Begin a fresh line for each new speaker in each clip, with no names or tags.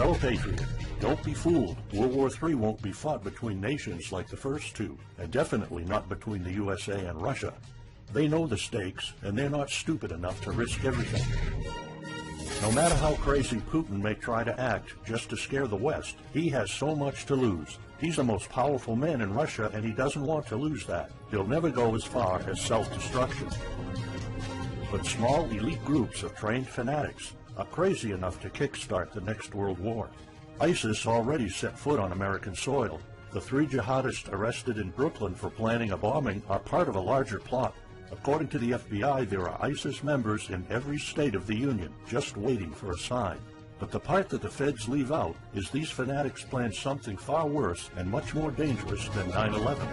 Fellow patriot, don't be fooled. World War III won't be fought between nations like the first two, and definitely not between the USA and Russia. They know the stakes, and they're not stupid enough to risk everything. No matter how crazy Putin may try to act just to scare the West, he has so much to lose. He's the most powerful man in Russia, and he doesn't want to lose that. He'll never go as far as self-destruction. But small elite groups of trained fanatics are crazy enough to kickstart the next world war. ISIS already set foot on American soil. The 3 jihadists arrested in Brooklyn for planning a bombing are part of a larger plot. According to the FBI, there are ISIS members in every state of the Union, just waiting for a sign. But the part that the feds leave out is these fanatics planned something far worse and much more dangerous than 9/11.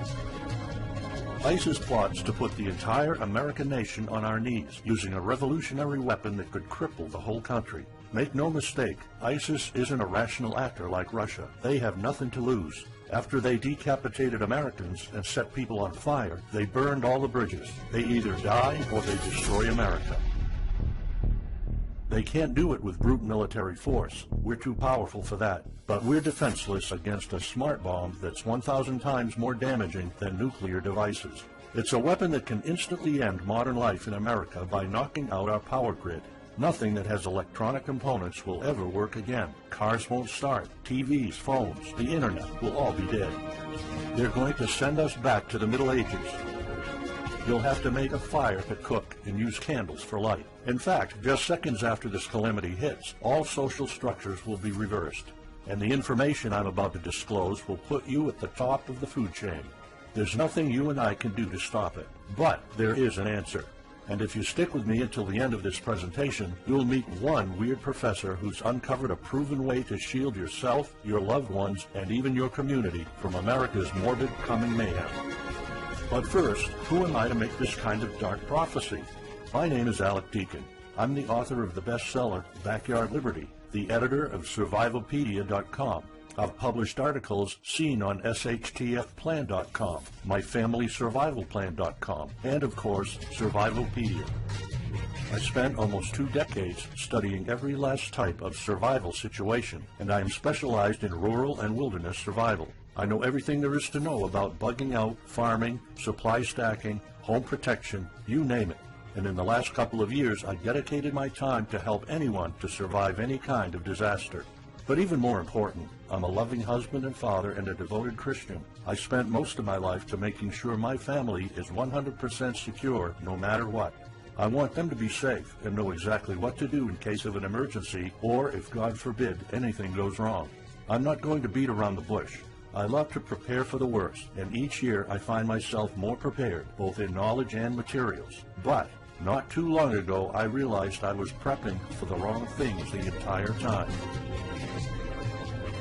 ISIS plots to put the entire American nation on our knees, using a revolutionary weapon that could cripple the whole country. Make no mistake, ISIS isn't a rational actor like Russia. They have nothing to lose. After they decapitated Americans and set people on fire, they burned all the bridges. They either die or they destroy America. They can't do it with brute military force. We're too powerful for that. But we're defenseless against a smart bomb that's 1,000 times more damaging than nuclear devices. It's a weapon that can instantly end modern life in America by knocking out our power grid. Nothing that has electronic components will ever work again. Cars won't start. TVs, phones, the internet will all be dead. They're going to send us back to the Middle Ages. You'll have to make a fire to cook and use candles for light. In fact, just seconds after this calamity hits, all social structures will be reversed. And the information I'm about to disclose will put you at the top of the food chain. There's nothing you and I can do to stop it. But there is an answer. And if you stick with me until the end of this presentation, you'll meet one weird professor who's uncovered a proven way to shield yourself, your loved ones, and even your community from America's morbid coming mayhem. But first, who am I to make this kind of dark prophecy? My name is Alec Deacon. I'm the author of the bestseller, Backyard Liberty, the editor of Survivalopedia.com. I've published articles seen on SHTFplan.com, MyFamilySurvivalPlan.com, and of course, Survivalopedia. I spent almost 2 decades studying every last type of survival situation, and I am specialized in rural and wilderness survival. I know everything there is to know about bugging out, farming, supply stacking, home protection, you name it. And in the last couple of years, I dedicated my time to help anyone to survive any kind of disaster. But even more important, I'm a loving husband and father and a devoted Christian. I spent most of my life to making sure my family is 100% secure no matter what. I want them to be safe and know exactly what to do in case of an emergency or, if God forbid, anything goes wrong. I'm not going to beat around the bush. I love to prepare for the worst, and each year I find myself more prepared, both in knowledge and materials. But not too long ago, I realized I was prepping for the wrong things the entire time.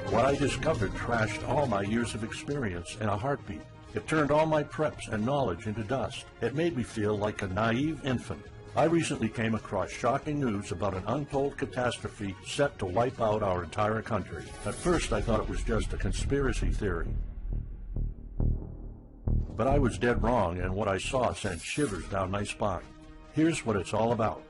What I discovered trashed all my years of experience in a heartbeat. It turned all my preps and knowledge into dust. It made me feel like a naive infant. I recently came across shocking news about an untold catastrophe set to wipe out our entire country. At first, I thought it was just a conspiracy theory. But I was dead wrong, and what I saw sent shivers down my spine. Here's what it's all about.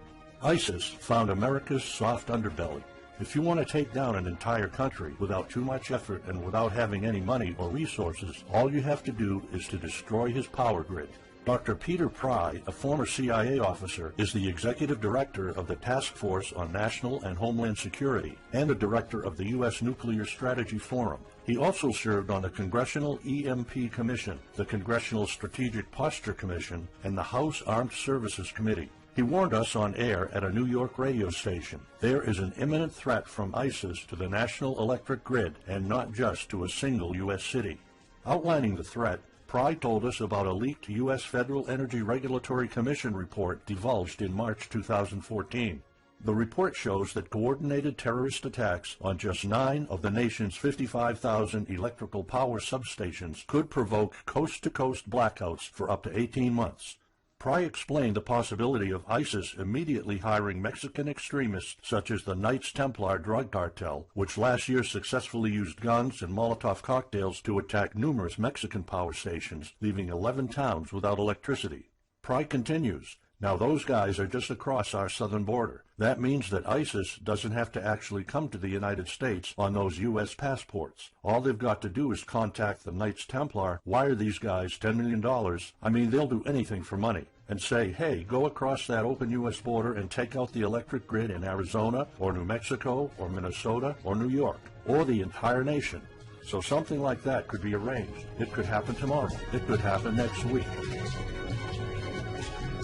ISIS found America's soft underbelly. If you want to take down an entire country without too much effort and without having any money or resources, all you have to do is to destroy his power grid. Dr. Peter Pry, a former CIA officer, is the executive director of the Task Force on National and Homeland Security and the director of the U.S. Nuclear Strategy Forum. He also served on the Congressional EMP Commission, the Congressional Strategic Posture Commission, and the House Armed Services Committee. He warned us on air at a New York radio station. There is an imminent threat from ISIS to the national electric grid, and not just to a single U.S. city. Outlining the threat, Pry told us about a leaked U.S. Federal Energy Regulatory Commission report divulged in March 2014. The report shows that coordinated terrorist attacks on just 9 of the nation's 55,000 electrical power substations could provoke coast-to-coast blackouts for up to 18 months. Pry explained the possibility of ISIS immediately hiring Mexican extremists such as the Knights Templar drug cartel, which last year successfully used guns and Molotov cocktails to attack numerous Mexican power stations, leaving 11 towns without electricity. Pry continues, Now those guys are just across our southern border. That means that ISIS doesn't have to actually come to the United States on those U.S. passports. All they've got to do is contact the Knights Templar, wire these guys $10 million, I mean they'll do anything for money, and say, hey, go across that open U.S. border and take out the electric grid in Arizona or New Mexico or Minnesota or New York or the entire nation. So something like that could be arranged. It could happen tomorrow. It could happen next week.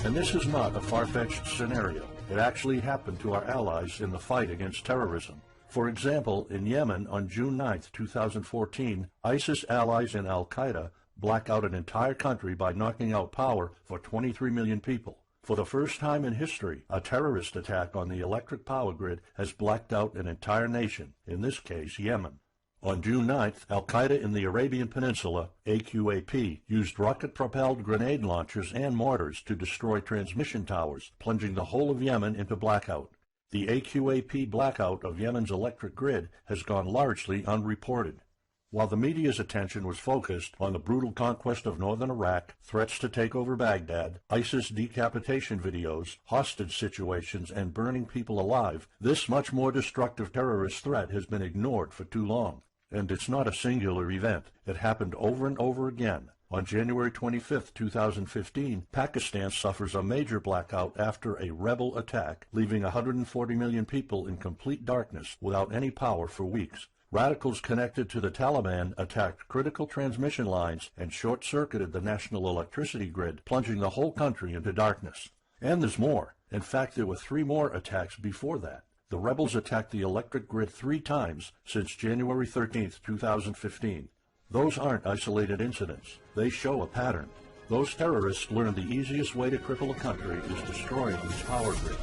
And this is not a far-fetched scenario. It actually happened to our allies in the fight against terrorism. For example, in Yemen on June 9, 2014, ISIS allies in al-Qaeda black out an entire country by knocking out power for 23 million people. For the first time in history, a terrorist attack on the electric power grid has blacked out an entire nation, in this case Yemen. On June 9th, al-Qaeda in the Arabian Peninsula, AQAP, used rocket-propelled grenade launchers and mortars to destroy transmission towers, plunging the whole of Yemen into blackout. The AQAP blackout of Yemen's electric grid has gone largely unreported. While the media's attention was focused on the brutal conquest of northern Iraq, threats to take over Baghdad, ISIS decapitation videos, hostage situations, and burning people alive, this much more destructive terrorist threat has been ignored for too long. And it's not a singular event. It happened over and over again. On January 25, 2015, Pakistan suffers a major blackout after a rebel attack, leaving 140 million people in complete darkness without any power for weeks. Radicals connected to the Taliban attacked critical transmission lines and short-circuited the national electricity grid, plunging the whole country into darkness. And there's more. In fact, there were 3 more attacks before that. The rebels attacked the electric grid 3 times since January 13, 2015. Those aren't isolated incidents. They show a pattern. Those terrorists learned the easiest way to cripple a country is destroying its power grid.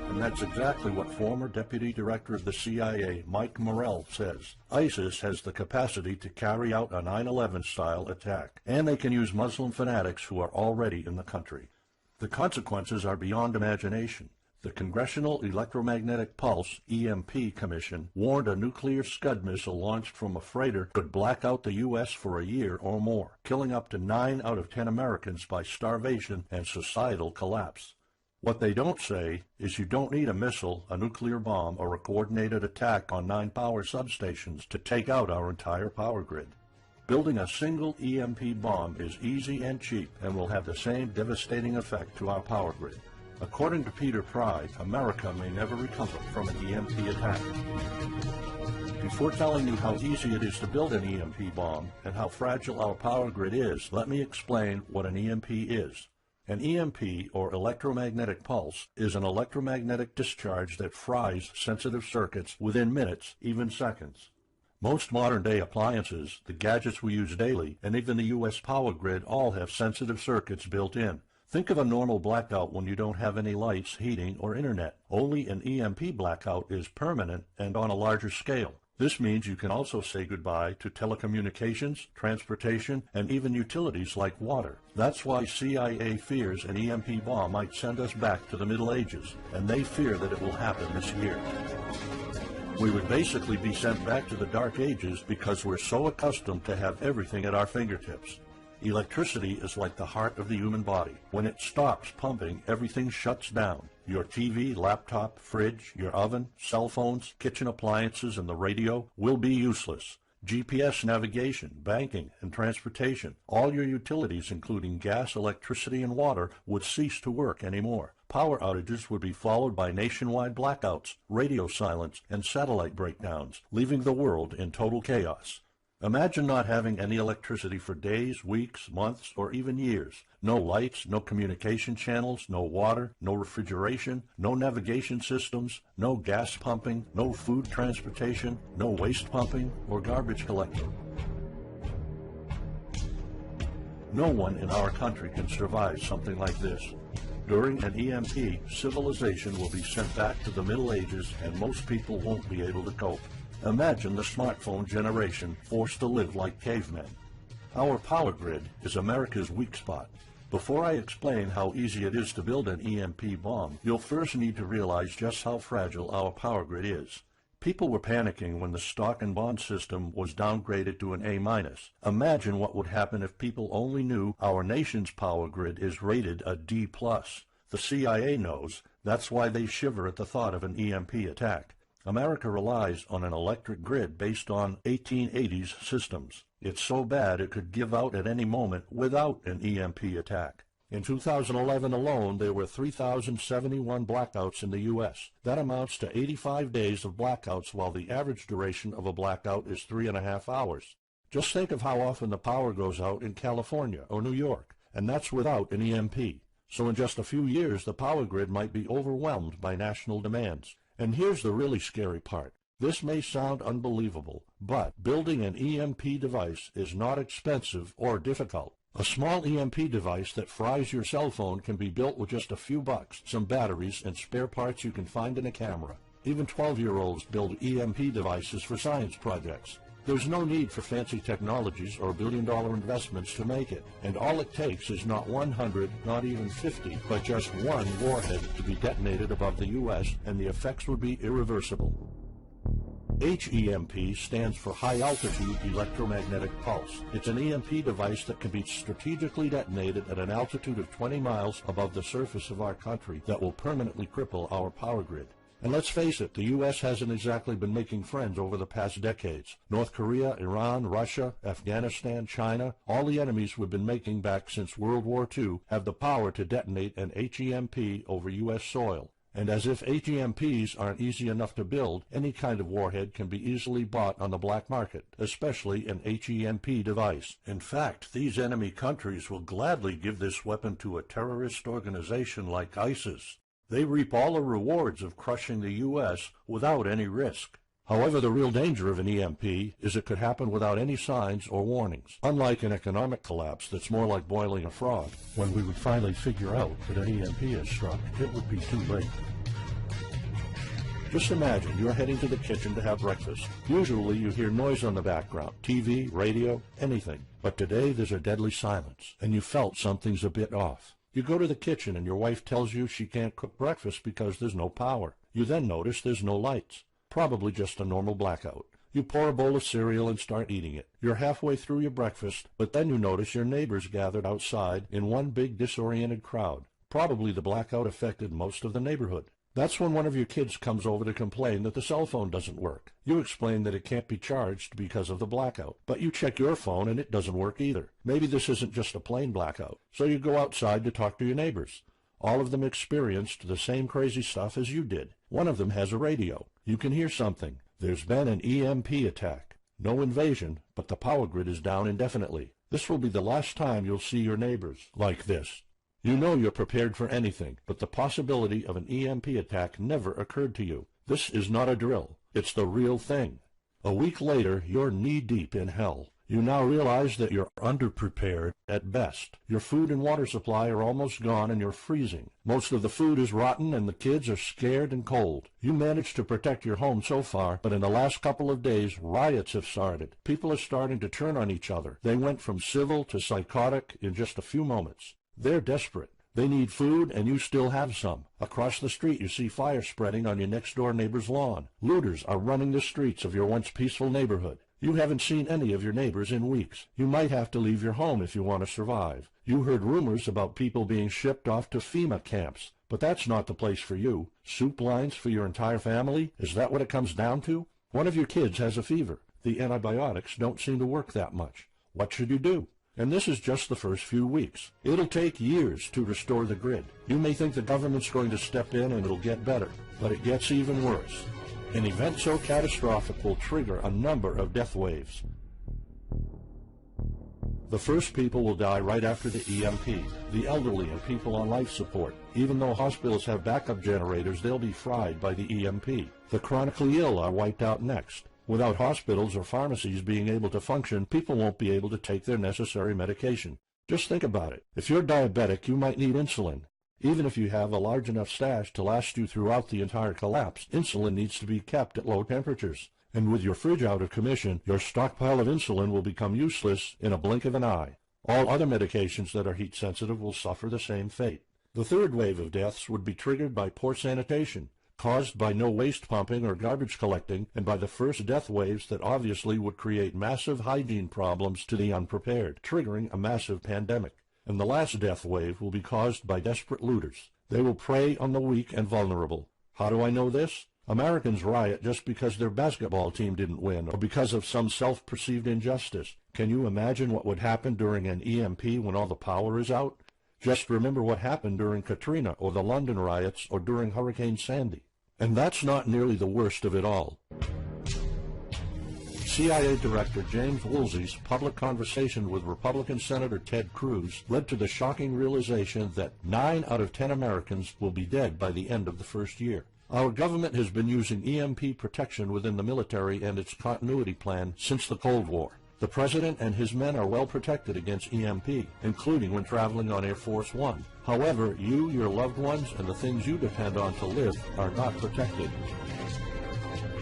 And that's exactly what former Deputy Director of the CIA, Mike Morrell, says. ISIS has the capacity to carry out a 9/11-style attack, and they can use Muslim fanatics who are already in the country. The consequences are beyond imagination. The Congressional Electromagnetic Pulse, EMP, Commission warned a nuclear Scud missile launched from a freighter could black out the U.S. for a year or more, killing up to 9 out of 10 Americans by starvation and societal collapse. What they don't say is you don't need a missile, a nuclear bomb, or a coordinated attack on 9 power substations to take out our entire power grid. Building a single EMP bomb is easy and cheap and will have the same devastating effect to our power grid. According to Peter Pry, America may never recover from an EMP attack. Before telling you how easy it is to build an EMP bomb and how fragile our power grid is, let me explain what an EMP is. An EMP, or electromagnetic pulse, is an electromagnetic discharge that fries sensitive circuits within minutes, even seconds. Most modern-day appliances, the gadgets we use daily, and even the U.S. power grid all have sensitive circuits built in. Think of a normal blackout when you don't have any lights, heating, or internet. Only an EMP blackout is permanent and on a larger scale. This means you can also say goodbye to telecommunications, transportation, and even utilities like water. That's why CIA fears an EMP bomb might send us back to the Middle Ages, and they fear that it will happen this year. We would basically be sent back to the Dark Ages because we're so accustomed to have everything at our fingertips. Electricity is like the heart of the human body. When it stops pumping, everything shuts down. Your TV, laptop, fridge, your oven, cell phones, kitchen appliances, and the radio will be useless. GPS navigation, banking, and transportation, all your utilities, including gas, electricity, and water, would cease to work anymore. Power outages would be followed by nationwide blackouts, radio silence, and satellite breakdowns, leaving the world in total chaos. Imagine not having any electricity for days, weeks, months, or even years. No lights, no communication channels, no water, no refrigeration, no navigation systems, no gas pumping, no food transportation, no waste pumping, or garbage collecting. No one in our country can survive something like this. During an EMP, civilization will be sent back to the Middle Ages and most people won't be able to cope. Imagine the smartphone generation forced to live like cavemen. Our power grid is America's weak spot. Before I explain how easy it is to build an EMP bomb, you'll first need to realize just how fragile our power grid is. People were panicking when the stock and bond system was downgraded to an A-. Imagine what would happen if people only knew our nation's power grid is rated a D+. The CIA knows. That's why they shiver at the thought of an EMP attack. America relies on an electric grid based on 1880s systems. It's so bad it could give out at any moment without an EMP attack. In 2011 alone, there were 3,071 blackouts in the U.S. That amounts to 85 days of blackouts, while the average duration of a blackout is 3.5 hours. Just think of how often the power goes out in California or New York, and that's without an EMP. So in just a few years, the power grid might be overwhelmed by national demands. And here's the really scary part. This may sound unbelievable, but building an EMP device is not expensive or difficult. A small EMP device that fries your cell phone can be built with just a few bucks, some batteries, and spare parts you can find in a camera. Even 12-year-olds build EMP devices for science projects. There's no need for fancy technologies or billion-dollar investments to make it, and all it takes is not 100, not even 50, but just one warhead to be detonated above the U.S., and the effects would be irreversible. HEMP stands for High Altitude Electromagnetic Pulse. It's an EMP device that can be strategically detonated at an altitude of 20 miles above the surface of our country that will permanently cripple our power grid. And let's face it, the U.S. hasn't exactly been making friends over the past decades. North Korea, Iran, Russia, Afghanistan, China, all the enemies we've been making back since World War II have the power to detonate an HEMP over U.S. soil. And as if HEMPs aren't easy enough to build, any kind of warhead can be easily bought on the black market, especially an HEMP device. In fact, these enemy countries will gladly give this weapon to a terrorist organization like ISIS. They reap all the rewards of crushing the U.S. without any risk. However, the real danger of an EMP is it could happen without any signs or warnings. Unlike an economic collapse that's more like boiling a frog, when we would finally figure out that an EMP has struck, it would be too late. Just imagine you're heading to the kitchen to have breakfast. Usually you hear noise on the background, TV, radio, anything. But today there's a deadly silence, and you felt something's a bit off. You go to the kitchen and your wife tells you she can't cook breakfast because there's no power. You then notice there's no lights. Probably just a normal blackout. You pour a bowl of cereal and start eating it. You're halfway through your breakfast, but then you notice your neighbors gathered outside in one big disoriented crowd. Probably the blackout affected most of the neighborhood. That's when one of your kids comes over to complain that the cell phone doesn't work. You explain that it can't be charged because of the blackout, but you check your phone and it doesn't work either. Maybe this isn't just a plain blackout, so you go outside to talk to your neighbors. All of them experienced the same crazy stuff as you did. One of them has a radio. You can hear something. There's been an EMP attack. No invasion, but the power grid is down indefinitely. This will be the last time you'll see your neighbors like this. You know you're prepared for anything, but the possibility of an EMP attack never occurred to you. This is not a drill. It's the real thing. A week later, you're knee-deep in hell. You now realize that you're underprepared at best. Your food and water supply are almost gone and you're freezing. Most of the food is rotten and the kids are scared and cold. You managed to protect your home so far, but in the last couple of days, riots have started. People are starting to turn on each other. They went from civil to psychotic in just a few moments. They're desperate. They need food, and you still have some. Across the street, you see fire spreading on your next-door neighbor's lawn. Looters are running the streets of your once peaceful neighborhood. You haven't seen any of your neighbors in weeks. You might have to leave your home if you want to survive. You heard rumors about people being shipped off to FEMA camps, but that's not the place for you. Soup lines for your entire family? Is that what it comes down to? One of your kids has a fever. The antibiotics don't seem to work that much. What should you do? And this is just the first few weeks. It'll take years to restore the grid. You may think the government's going to step in and it'll get better, but it gets even worse. An event so catastrophic will trigger a number of death waves. The first people will die right after the EMP, the elderly and people on life support. Even though hospitals have backup generators, they'll be fried by the EMP. The chronically ill are wiped out next. Without hospitals or pharmacies being able to function, people won't be able to take their necessary medication. Just think about it. If you're diabetic, you might need insulin. Even if you have a large enough stash to last you throughout the entire collapse, insulin needs to be kept at low temperatures. And with your fridge out of commission, your stockpile of insulin will become useless in a blink of an eye. All other medications that are heat sensitive will suffer the same fate. The third wave of deaths would be triggered by poor sanitation. caused by no waste pumping or garbage collecting, and by the first death waves that obviously would create massive hygiene problems to the unprepared, triggering a massive pandemic. And the last death wave will be caused by desperate looters. They will prey on the weak and vulnerable. How do I know this? Americans riot just because their basketball team didn't win or because of some self-perceived injustice. Can you imagine what would happen during an EMP when all the power is out? Just remember what happened during Katrina or the London riots or during Hurricane Sandy. And that's not nearly the worst of it all. CIA Director James Woolsey's public conversation with Republican Senator Ted Cruz led to the shocking realization that 9 out of 10 Americans will be dead by the end of the first year. Our government has been using EMP protection within the military and its continuity plan since the Cold War. The President and his men are well protected against EMP, including when traveling on Air Force One. However, you, your loved ones, and the things you depend on to live are not protected.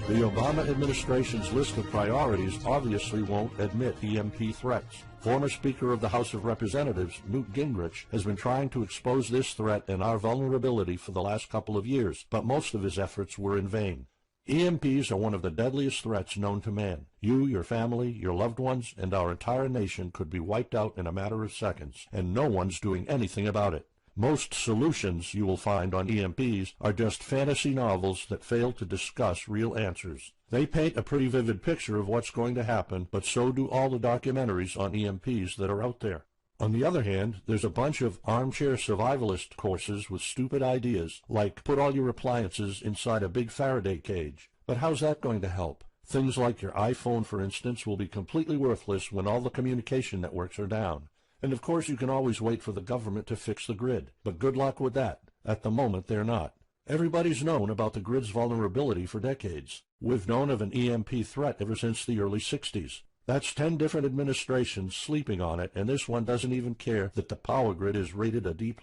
The Obama administration's list of priorities obviously won't admit EMP threats. Former Speaker of the House of Representatives, Newt Gingrich, has been trying to expose this threat and our vulnerability for the last couple of years, but most of his efforts were in vain. EMPs are one of the deadliest threats known to man. You, your family, your loved ones, and our entire nation could be wiped out in a matter of seconds, and no one's doing anything about it. Most solutions you will find on EMPs are just fantasy novels that fail to discuss real answers. They paint a pretty vivid picture of what's going to happen, but so do all the documentaries on EMPs that are out there. On the other hand, there's a bunch of armchair survivalist courses with stupid ideas, like put all your appliances inside a big Faraday cage. But how's that going to help? Things like your iPhone, for instance, will be completely worthless when all the communication networks are down. And of course you can always wait for the government to fix the grid, but good luck with that. At the moment they're not. Everybody's known about the grid's vulnerability for decades. We've known of an EMP threat ever since the early 60s. That's 10 different administrations sleeping on it, and this one doesn't even care that the power grid is rated a D+.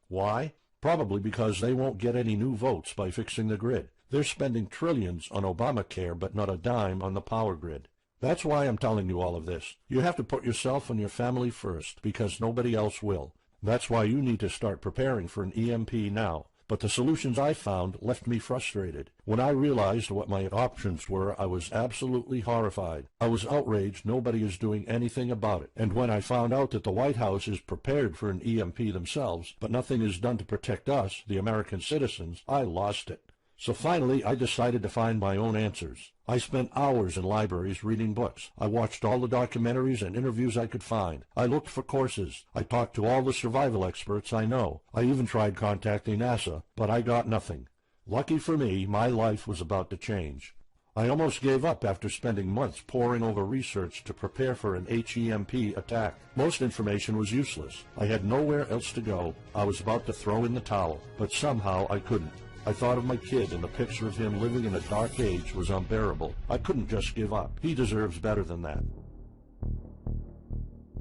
Why? Probably because they won't get any new votes by fixing the grid. They're spending trillions on Obamacare, but not a dime on the power grid. That's why I'm telling you all of this. You have to put yourself and your family first, because nobody else will. That's why you need to start preparing for an EMP now. But the solutions I found left me frustrated. When I realized what my options were, I was absolutely horrified. I was outraged nobody is doing anything about it. And when I found out that the White House is prepared for an EMP themselves, but nothing is done to protect us, the American citizens, I lost it. So finally, I decided to find my own answers. I spent hours in libraries reading books. I watched all the documentaries and interviews I could find. I looked for courses. I talked to all the survival experts I know. I even tried contacting NASA, but I got nothing. Lucky for me, my life was about to change. I almost gave up after spending months poring over research to prepare for an HEMP attack. Most information was useless. I had nowhere else to go. I was about to throw in the towel, but somehow I couldn't. I thought of my kid, and the picture of him living in a dark age was unbearable. I couldn't just give up. He deserves better than that.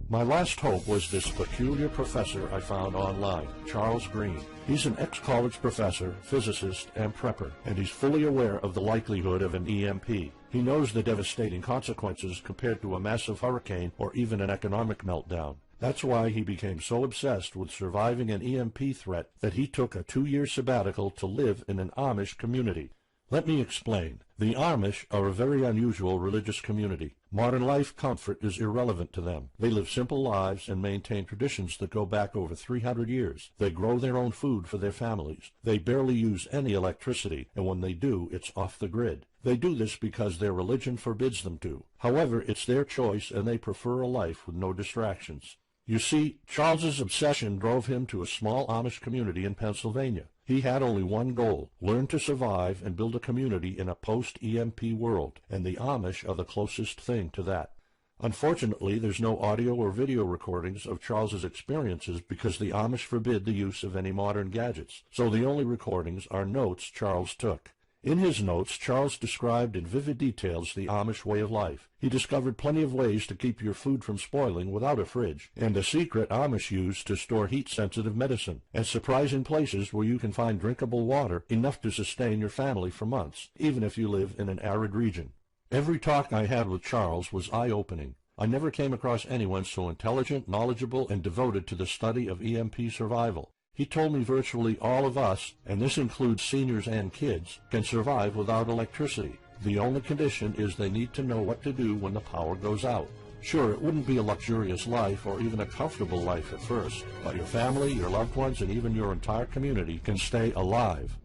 My last hope was this peculiar professor I found online, Charles Green. He's an ex-college professor, physicist, and prepper, and he's fully aware of the likelihood of an EMP. He knows the devastating consequences compared to a massive hurricane or even an economic meltdown. That's why he became so obsessed with surviving an EMP threat that he took a 2-year sabbatical to live in an Amish community. Let me explain. The Amish are a very unusual religious community. Modern life comfort is irrelevant to them. They live simple lives and maintain traditions that go back over 300 years. They grow their own food for their families. They barely use any electricity, and when they do, it's off the grid. They do this because their religion forbids them to. However, it's their choice, and they prefer a life with no distractions. You see, Charles's obsession drove him to a small Amish community in Pennsylvania. He had only one goal: learn to survive and build a community in a post-EMP world, and the Amish are the closest thing to that. Unfortunately, there's no audio or video recordings of Charles's experiences because the Amish forbid the use of any modern gadgets, so the only recordings are notes Charles took. In his notes, Charles described in vivid details the Amish way of life. He discovered plenty of ways to keep your food from spoiling without a fridge, and a secret Amish use to store heat-sensitive medicine, and surprising places where you can find drinkable water enough to sustain your family for months, even if you live in an arid region. Every talk I had with Charles was eye-opening. I never came across anyone so intelligent, knowledgeable, and devoted to the study of EMP survival. He told me virtually all of us, and this includes seniors and kids, can survive without electricity. The only condition is they need to know what to do when the power goes out. Sure, it wouldn't be a luxurious life or even a comfortable life at first, but your family, your loved ones, and even your entire community can stay alive.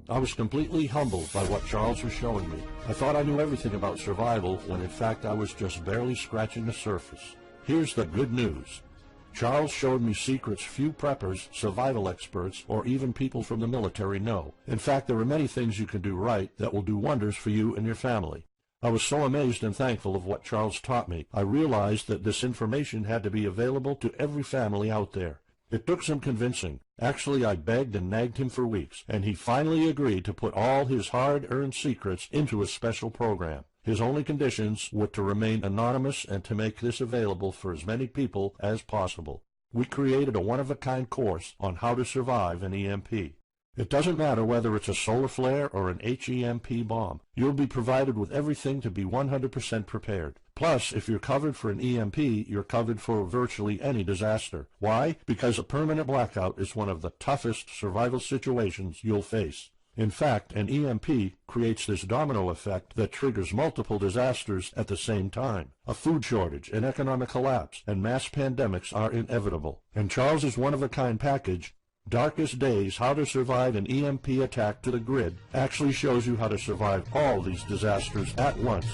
I was completely humbled by what Charles was showing me. I thought I knew everything about survival when in fact I was just barely scratching the surface. Here's the good news. Charles showed me secrets few preppers, survival experts, or even people from the military know. In fact, there are many things you can do right that will do wonders for you and your family. I was so amazed and thankful of what Charles taught me. I realized that this information had to be available to every family out there. It took some convincing. Actually, I begged and nagged him for weeks, and he finally agreed to put all his hard-earned secrets into a special program. His only conditions were to remain anonymous and to make this available for as many people as possible. We created a one-of-a-kind course on how to survive an EMP. It doesn't matter whether it's a solar flare or an HEMP bomb. You'll be provided with everything to be 100% prepared. Plus, if you're covered for an EMP, you're covered for virtually any disaster. Why? Because a permanent blackout is one of the toughest survival situations you'll face. In fact, an EMP creates this domino effect that triggers multiple disasters at the same time. A food shortage, an economic collapse, and mass pandemics are inevitable. And Charles's one-of-a-kind package, Darkest Days, How to Survive an EMP Attack to the Grid, actually shows you how to survive all these disasters at once.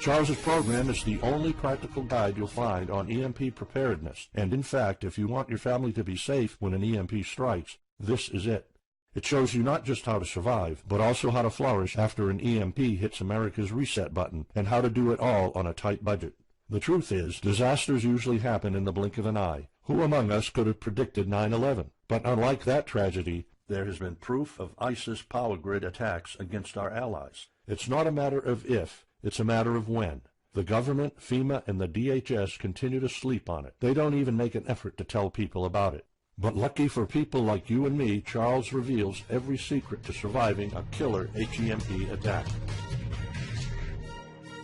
Charles's program is the only practical guide you'll find on EMP preparedness, and in fact, if you want your family to be safe when an EMP strikes, this is it. It shows you not just how to survive, but also how to flourish after an EMP hits America's reset button, and how to do it all on a tight budget. The truth is, disasters usually happen in the blink of an eye. Who among us could have predicted 9/11? But unlike that tragedy, there has been proof of ISIS power grid attacks against our allies. It's not a matter of if, it's a matter of when. The government, FEMA, and the DHS continue to sleep on it. They don't even make an effort to tell people about it. But lucky for people like you and me, Charles reveals every secret to surviving a killer HEMP attack.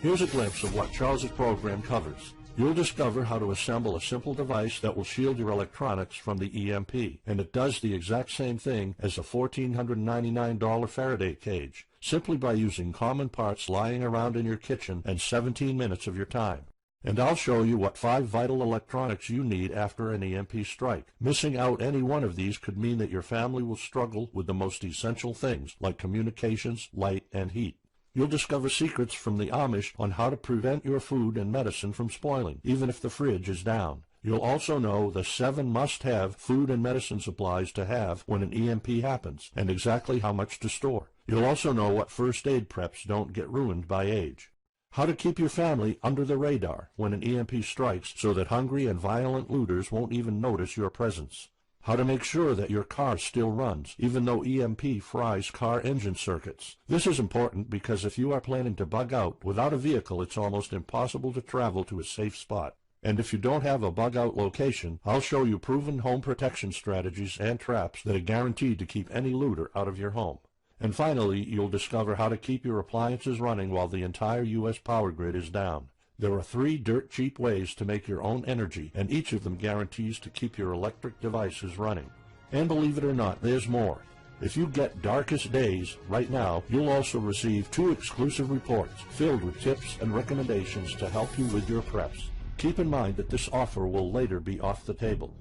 Here's a glimpse of what Charles's program covers. You'll discover how to assemble a simple device that will shield your electronics from the EMP, and it does the exact same thing as a $1,499 Faraday cage, simply by using common parts lying around in your kitchen and 17 minutes of your time. And I'll show you what 5 vital electronics you need after an EMP strike. Missing out any one of these could mean that your family will struggle with the most essential things, like communications, light, and heat. You'll discover secrets from the Amish on how to prevent your food and medicine from spoiling, even if the fridge is down. You'll also know the 7 must-have food and medicine supplies to have when an EMP happens, and exactly how much to store. You'll also know what first aid preps don't get ruined by age. How to keep your family under the radar when an EMP strikes so that hungry and violent looters won't even notice your presence. How to make sure that your car still runs, even though EMP fries car engine circuits. This is important because if you are planning to bug out, without a vehicle it's almost impossible to travel to a safe spot. And if you don't have a bug-out location, I'll show you proven home protection strategies and traps that are guaranteed to keep any looter out of your home. And finally, you'll discover how to keep your appliances running while the entire U.S. power grid is down. There are 3 dirt-cheap ways to make your own energy, and each of them guarantees to keep your electric devices running. And believe it or not, there's more. If you get Darkest Days right now, you'll also receive 2 exclusive reports filled with tips and recommendations to help you with your preps. Keep in mind that this offer will later be off the table.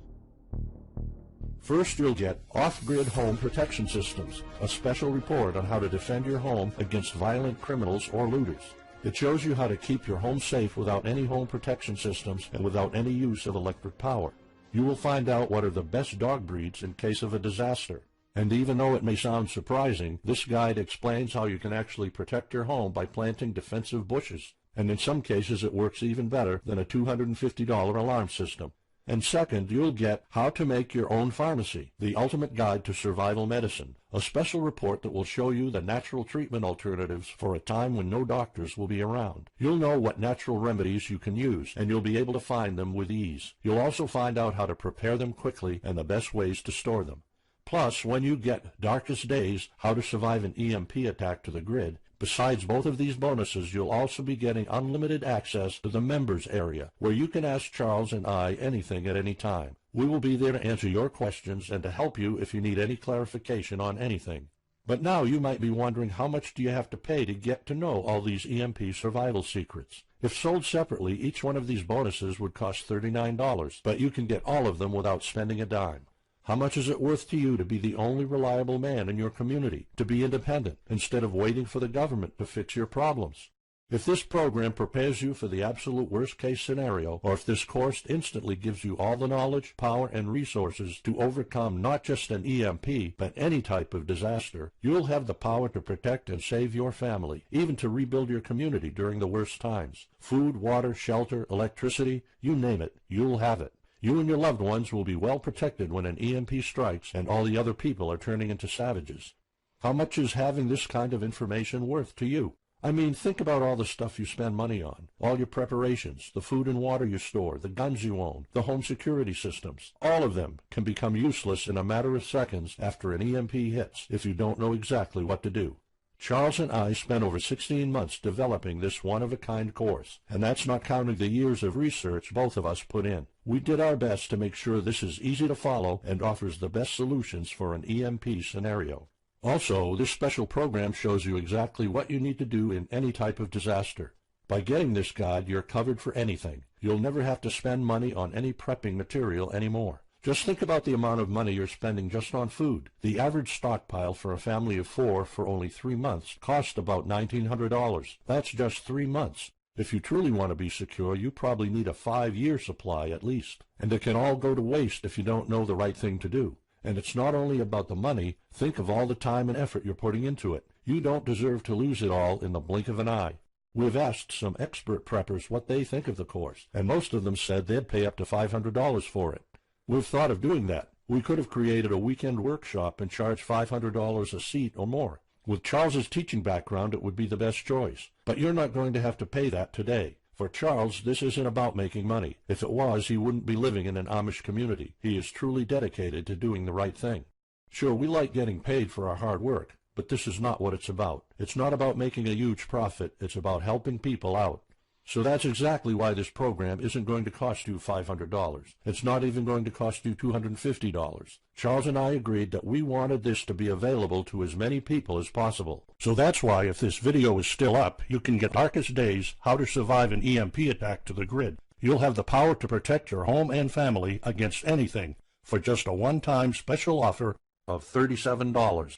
First, you'll get Off-Grid Home Protection Systems, a special report on how to defend your home against violent criminals or looters. It shows you how to keep your home safe without any home protection systems and without any use of electric power. You will find out what are the best dog breeds in case of a disaster. And even though it may sound surprising, this guide explains how you can actually protect your home by planting defensive bushes. And in some cases it works even better than a $250 alarm system. And second, you'll get How to Make Your Own Pharmacy, the ultimate guide to survival medicine, a special report that will show you the natural treatment alternatives for a time when no doctors will be around. You'll know what natural remedies you can use, and you'll be able to find them with ease. You'll also find out how to prepare them quickly and the best ways to store them. Plus, when you get Darkest Days, How to Survive an EMP Attack to the Grid, Besides both of these bonuses, you'll also be getting unlimited access to the members area, where you can ask Charles and I anything at any time. We will be there to answer your questions and to help you if you need any clarification on anything. But now you might be wondering, how much do you have to pay to get to know all these EMP survival secrets? If sold separately, each one of these bonuses would cost $39, but you can get all of them without spending a dime. How much is it worth to you to be the only reliable man in your community, to be independent, instead of waiting for the government to fix your problems? If this program prepares you for the absolute worst-case scenario, or if this course instantly gives you all the knowledge, power, and resources to overcome not just an EMP, but any type of disaster, you'll have the power to protect and save your family, even to rebuild your community during the worst times. Food, water, shelter, electricity, you name it, you'll have it. You and your loved ones will be well protected when an EMP strikes and all the other people are turning into savages. How much is having this kind of information worth to you? I mean, think about all the stuff you spend money on, all your preparations, the food and water you store, the guns you own, the home security systems. All of them can become useless in a matter of seconds after an EMP hits if you don't know exactly what to do. Charles and I spent over 16 months developing this one-of-a-kind course, and that's not counting the years of research both of us put in. We did our best to make sure this is easy to follow and offers the best solutions for an EMP scenario. Also, this special program shows you exactly what you need to do in any type of disaster. By getting this guide, you're covered for anything. You'll never have to spend money on any prepping material anymore. Just think about the amount of money you're spending just on food. The average stockpile for a family of 4 for only 3 months cost about $1,900. That's just 3 months. If you truly want to be secure, you probably need a 5-year supply at least. And it can all go to waste if you don't know the right thing to do. And it's not only about the money. Think of all the time and effort you're putting into it. You don't deserve to lose it all in the blink of an eye. We've asked some expert preppers what they think of the course, and most of them said they'd pay up to $500 for it. We've thought of doing that. We could have created a weekend workshop and charged $500 a seat or more. With Charles's teaching background, it would be the best choice. But you're not going to have to pay that today. For Charles, this isn't about making money. If it was, he wouldn't be living in an Amish community. He is truly dedicated to doing the right thing. Sure, we like getting paid for our hard work, but this is not what it's about. It's not about making a huge profit. It's about helping people out. So that's exactly why this program isn't going to cost you $500. It's not even going to cost you $250. Charles and I agreed that we wanted this to be available to as many people as possible. So that's why, if this video is still up, you can get Darkest Days, How to Survive an EMP Attack to the grid. You'll have the power to protect your home and family against anything for just a one-time special offer of $37.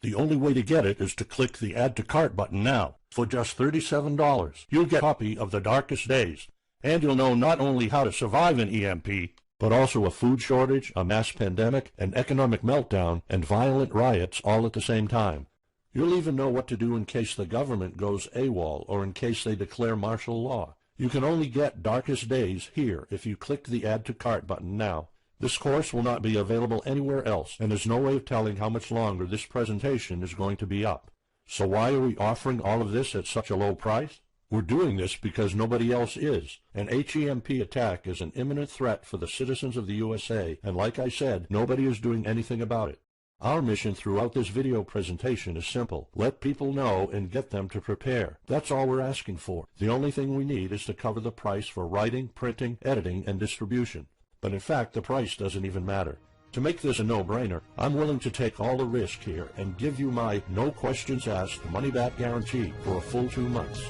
The only way to get it is to click the Add to Cart button now. For just $37, you'll get a copy of The Darkest Days, and you'll know not only how to survive an EMP, but also a food shortage, a mass pandemic, an economic meltdown, and violent riots all at the same time. You'll even know what to do in case the government goes AWOL or in case they declare martial law. You can only get Darkest Days here if you click the Add to Cart button now. This course will not be available anywhere else, and there's no way of telling how much longer this presentation is going to be up. So why are we offering all of this at such a low price? We're doing this because nobody else is. An HEMP attack is an imminent threat for the citizens of the USA, and like I said, nobody is doing anything about it. Our mission throughout this video presentation is simple. Let people know and get them to prepare. That's all we're asking for. The only thing we need is to cover the price for writing, printing, editing, and distribution. But in fact, the price doesn't even matter. To make this a no-brainer, I'm willing to take all the risk here and give you my no questions asked money-back guarantee for a full 2 months.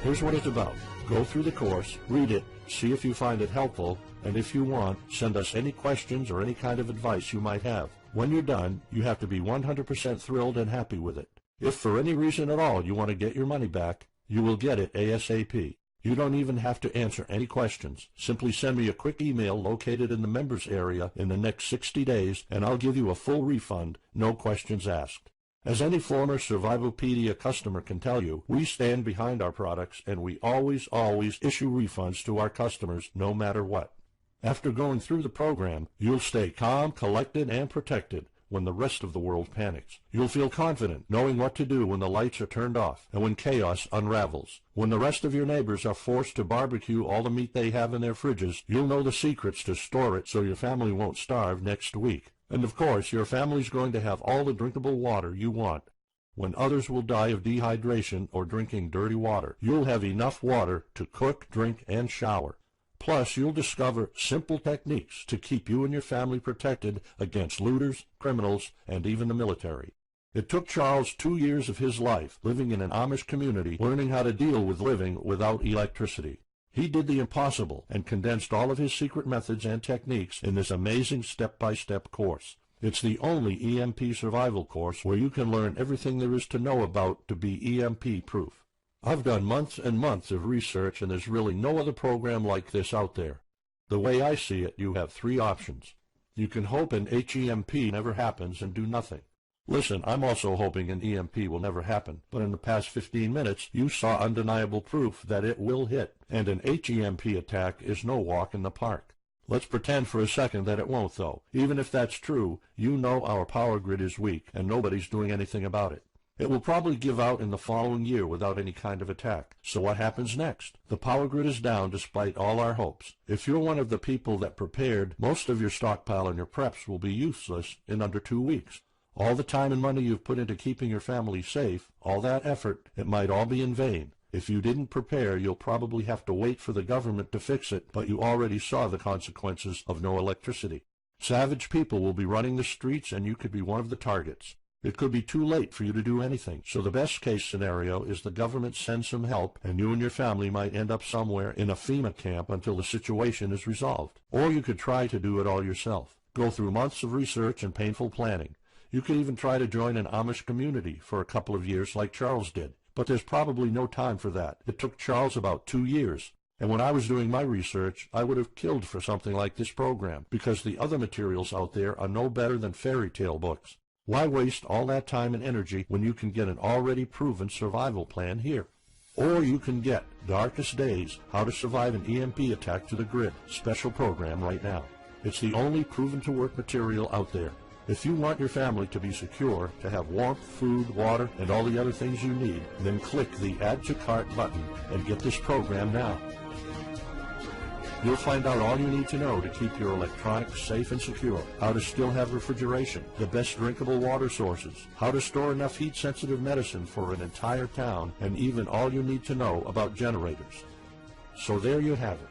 Here's what it's about. Go through the course, read it, see if you find it helpful, and if you want, send us any questions or any kind of advice you might have. When you're done, you have to be 100% thrilled and happy with it. If for any reason at all you want to get your money back, you will get it ASAP. You don't even have to answer any questions. Simply send me a quick email located in the members area in the next 60 days, and I'll give you a full refund, no questions asked. As any former Survivalpedia customer can tell you, we stand behind our products, and we always issue refunds to our customers no matter what. After going through the program, you'll stay calm, collected, and protected when the rest of the world panics. You'll feel confident knowing what to do when the lights are turned off and when chaos unravels. When the rest of your neighbors are forced to barbecue all the meat they have in their fridges, you'll know the secrets to store it so your family won't starve next week. And of course, your family's going to have all the drinkable water you want. When others will die of dehydration or drinking dirty water, you'll have enough water to cook, drink, and shower. Plus, you'll discover simple techniques to keep you and your family protected against looters, criminals, and even the military. It took Charles 2 years of his life living in an Amish community learning how to deal with living without electricity. He did the impossible and condensed all of his secret methods and techniques in this amazing step-by-step course. It's the only EMP survival course where you can learn everything there is to know about to be EMP-proof. I've done months and months of research, and there's really no other program like this out there. The way I see it, you have 3 options. You can hope an HEMP never happens and do nothing. Listen, I'm also hoping an EMP will never happen, but in the past 15 minutes, you saw undeniable proof that it will hit, and an HEMP attack is no walk in the park. Let's pretend for a second that it won't, though. Even if that's true, you know our power grid is weak, and nobody's doing anything about it. It will probably give out in the following year without any kind of attack. So what happens next? The power grid is down despite all our hopes. If you're one of the people that prepared, most of your stockpile and your preps will be useless in under 2 weeks. All the time and money you've put into keeping your family safe, all that effort, it might all be in vain. If you didn't prepare, you'll probably have to wait for the government to fix it, but you already saw the consequences of no electricity. Savage people will be running the streets, and you could be one of the targets. It could be too late for you to do anything, so the best case scenario is the government sends some help, and you and your family might end up somewhere in a FEMA camp until the situation is resolved. Or you could try to do it all yourself. Go through months of research and painful planning. You could even try to join an Amish community for a couple of years like Charles did. But there's probably no time for that. It took Charles about 2 years. And when I was doing my research, I would have killed for something like this program, because the other materials out there are no better than fairy tale books. Why waste all that time and energy when you can get an already proven survival plan here? Or you can get Darkest Days, How to Survive an EMP Attack to the Grid, special program right now. It's the only proven-to-work material out there. If you want your family to be secure, to have warmth, food, water, and all the other things you need, then click the Add to Cart button and get this program now. You'll find out all you need to know to keep your electronics safe and secure, how to still have refrigeration, the best drinkable water sources, how to store enough heat-sensitive medicine for an entire town, and even all you need to know about generators. So there you have it.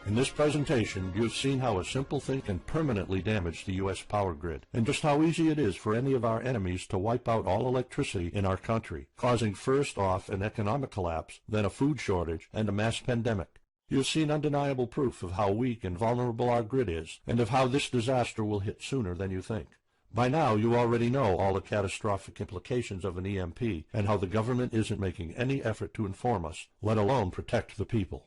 In this presentation, you've seen how a simple thing can permanently damage the U.S. power grid, and just how easy it is for any of our enemies to wipe out all electricity in our country, causing first off an economic collapse, then a food shortage, and a mass pandemic. You've seen undeniable proof of how weak and vulnerable our grid is, and of how this disaster will hit sooner than you think. By now, you already know all the catastrophic implications of an EMP, and how the government isn't making any effort to inform us, let alone protect the people.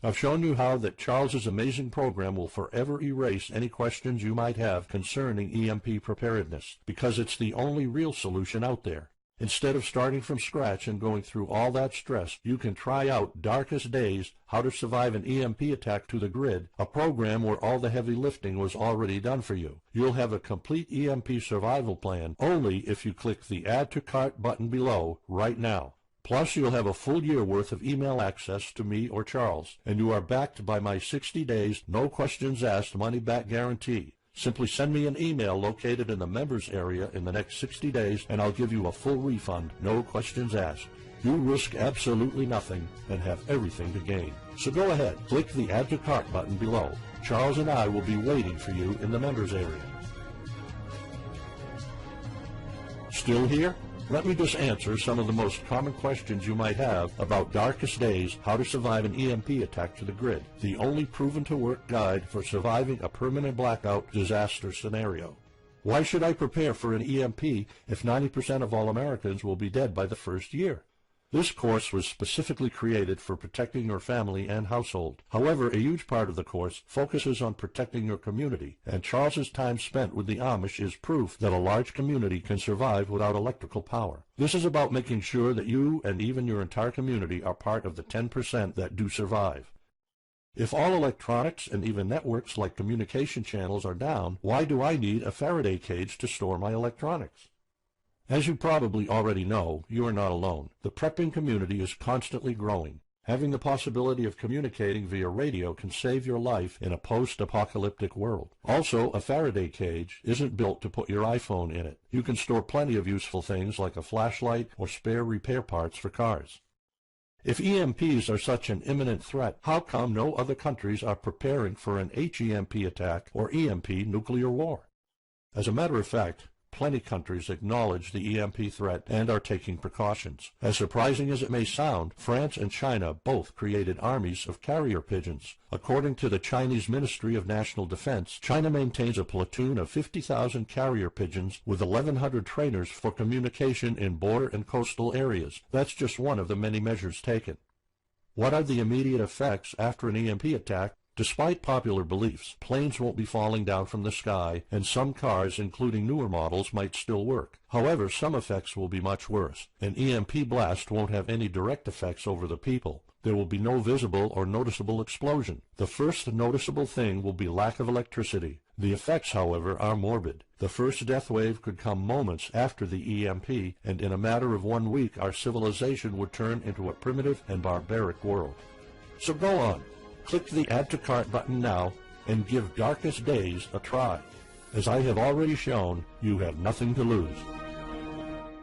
I've shown you how that Charles's amazing program will forever erase any questions you might have concerning EMP preparedness, because it's the only real solution out there. Instead of starting from scratch and going through all that stress, you can try out Darkest Days, How to Survive an EMP Attack to the Grid, a program where all the heavy lifting was already done for you. You'll have a complete EMP survival plan only if you click the Add to Cart button below right now. Plus, you'll have a full year worth of email access to me or Charles, and you are backed by my 60 days, no questions asked money-back guarantee. Simply send me an email located in the members area in the next 60 days, and I'll give you a full refund, no questions asked. You risk absolutely nothing and have everything to gain. So go ahead, click the Add to Cart button below. Charles and I will be waiting for you in the members area. Still here? Let me just answer some of the most common questions you might have about Darkest Days, How to Survive an EMP Attack to the Grid, the only proven-to-work guide for surviving a permanent blackout disaster scenario. Why should I prepare for an EMP if 90% of all Americans will be dead by the first year? This course was specifically created for protecting your family and household. However, a huge part of the course focuses on protecting your community, and Charles's time spent with the Amish is proof that a large community can survive without electrical power. This is about making sure that you and even your entire community are part of the 10% that do survive. If all electronics and even networks like communication channels are down, why do I need a Faraday cage to store my electronics? As you probably already know, you are not alone. The prepping community is constantly growing. Having the possibility of communicating via radio can save your life in a post-apocalyptic world. Also, a Faraday cage isn't built to put your iPhone in it. You can store plenty of useful things like a flashlight or spare repair parts for cars. If EMPs are such an imminent threat, how come no other countries are preparing for an HEMP attack or EMP nuclear war? As a matter of fact, plenty countries acknowledge the EMP threat and are taking precautions. As surprising as it may sound, France and China both created armies of carrier pigeons. According to the Chinese Ministry of National Defense, China maintains a platoon of 50,000 carrier pigeons with 1,100 trainers for communication in border and coastal areas. That's just one of the many measures taken. What are the immediate effects after an EMP attack? Despite popular beliefs, planes won't be falling down from the sky, and some cars, including newer models, might still work. However, some effects will be much worse. An EMP blast won't have any direct effects over the people. There will be no visible or noticeable explosion. The first noticeable thing will be lack of electricity. The effects, however, are morbid. The first death wave could come moments after the EMP, and in a matter of 1 week our civilization would turn into a primitive and barbaric world. So go on. Click the Add to Cart button now and give Darkest Days a try. As I have already shown, you have nothing to lose.